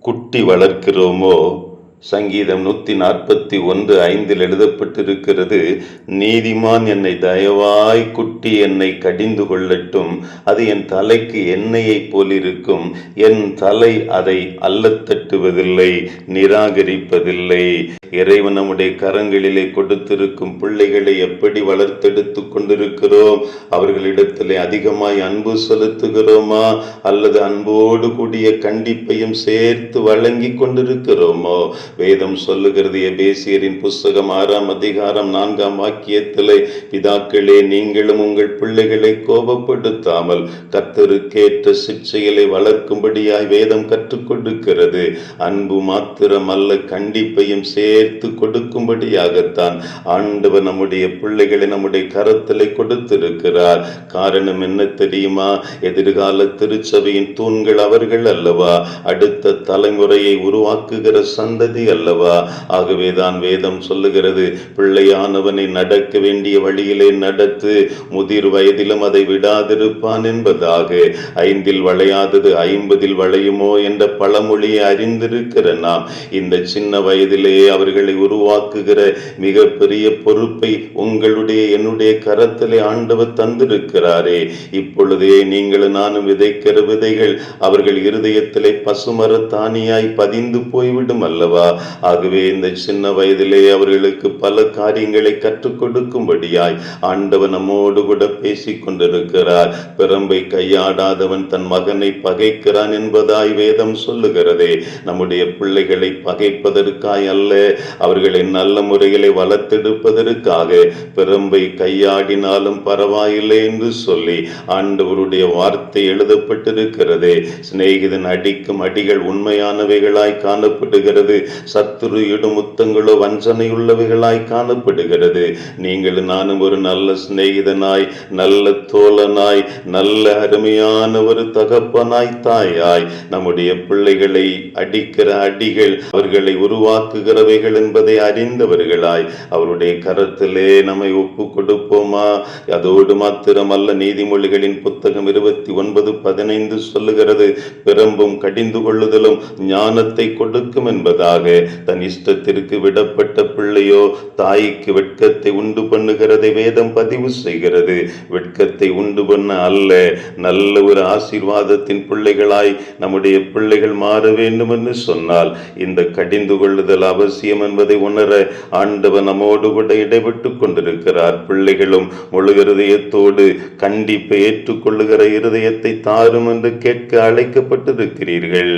குட்டி வளர்க்கிறோமோ? சங்கீதம் 141:5 எழுதப்பட்டிருக்கிறது, நீதிமான் என்னை தயவாய் குட்டி என்னை கடிந்து கொள்ளட்டும், அது என் தலைக்கு எண்ணெயைப் போலிருக்கும், என் தலை அதை அல்லத்தட்டுவதில்லை, நிராகரிப்பதில்லை. இறைவன் நம்முடைய கரங்களிலே கொடுத்திருக்கும் பிள்ளைகளை எப்படி வளர்த்தெடுத்து கொண்டிருக்கிறோம்? அவர்களிடத்திலே அதிகமாய் அன்பு செலுத்துகிறோமா, அல்லது அன்போடு கூடிய கண்டிப்பையும் சேர்த்து வழங்கி கொண்டிருக்கிறோமோ? வேதம் சொல்லுகிறது, எபேசியரின் புஸ்தகம் 6:4 பிதாக்களே, நீங்களும் உங்கள் பிள்ளைகளை கோபப்படுத்தாமல் கர்த்தருக்கேற்ற சிட்சைகளை வளர்க்கும்படியாய் வேதம் கற்றுக் கொடுக்கிறது. அன்பு மாத்திரம் அல்ல, கண்டிப்பையும் சேர்த்து கொடுக்கும்படியாகத்தான் ஆண்டவர் நம்முடைய பிள்ளைகளை நம்முடைய கரத்திலே கொடுத்திருக்கிறார். காரணம் என்ன தெரியுமா? எதிர்கால திருச்சபையின் தூண்கள் அவர்கள் அல்லவா? அடுத்த தலைமுறையை உருவாக்குகிற சந்ததி அல்லவா? ஆகவேதான் வேதம் சொல்லுகிறது, பிள்ளையானவனை நடக்க வேண்டிய வழியிலே நடத்து, முதிர் வயதிலும் அதை விடாதிருப்பான் என்பதாக. 5 வளையாதது 50 வளையுமோ என்ற பழமொழியை அறிந்திருக்கிற நாம், இந்த சின்ன வயதிலே அவர்களை உருவாக்குகிற மிகப்பெரிய பொறுப்பை உங்களுடைய என்னுடைய கரத்திலே ஆண்டவர் தந்திருக்கிறாரே. இப்பொழுதே நீங்கள் நானும் விதைக்கிற விதைகள் அவர்கள் இருதயத்திலே பசுமர தானியாய் பதிந்து போய்விடும் அல்லவா? ஆகவே இந்த சின்ன வயதிலே அவர்களுக்கு பல காரியங்களை கற்றுக் கொடுக்கும்படியாய் ஆண்டவன் நம்மோடு கூட பேசிக் கொண்டிருக்கிறார். பிரம்பை கையாடாதவன் தன் மகனை பகைக்கிறான் என்பதாய் வேதம் சொல்லுகிறதே. நம்முடைய பிள்ளைகளை பகைப்பதற்காய் அல்ல, அவர்களை நல்ல முறைகளை வளர்த்தெடுப்பதற்காக. பிரம்பை கையாடினாலும் பரவாயில்லை என்று சொல்லி ஆண்டவருடைய வார்த்தை எழுதப்பட்டிருக்கிறதே. சிநேகிதன் அடிக்கும் அடிகள் உண்மையானவைகளாய் காணப்படுகிறது, சத்துரு இடும் முத்தங்களோ வஞ்சனையுள்ளவைகளாய் காணப்படுகிறது. நீங்கள் நானும் ஒரு நல்ல சிநேகிதனாய், நல்ல தோழனாய், நல்ல அருமையான ஒரு தகப்பனாய், தாயாய் நம்முடைய பிள்ளைகளை அடிக்கிற அடிகள் அவர்களை உருவாக்குகிறவைகள் என்பதை அறிந்தவர்களாய் அவருடைய கரத்திலே நம்மை ஒப்பு கொடுப்போமா? அதோடு மாத்திரமல்ல, நீதிமொழிகளின் புத்தகம் 29:15 சொல்லுகிறது, பிரம்பும் கடிந்து கொள்ளுதலும் ஞானத்தை கொடுக்கும் என்பதாக. தன் இஷ்டத்திற்கு விடப்பட்ட பிள்ளையோ தாய்க்கு வெட்கத்தை உண்டு பண்ணுகிறதை வேதம் பதிவு செய்கிறது. வெட்கத்தை உண்டு பண்ண அல்ல, நல்ல ஒரு ஆசீர்வாதத்தின் பிள்ளைகளாய் நம்முடைய பிள்ளைகள் மாற வேண்டும் என்று சொன்னால் இந்த கடிந்து கொள்ளுதல் அவசியம் என்பதை உணர ஆண்டவர் நம்மோடு கூட இடைபெற்றுக் கொண்டிருக்கிறார். பிள்ளைகளும் முழு இருதயத்தோடு கண்டிப்பை ஏற்றுக்கொள்ளுகிற இருதயத்தை தாரும் என்று கேட்க அழைக்கப்பட்டிருக்கிறீர்கள்.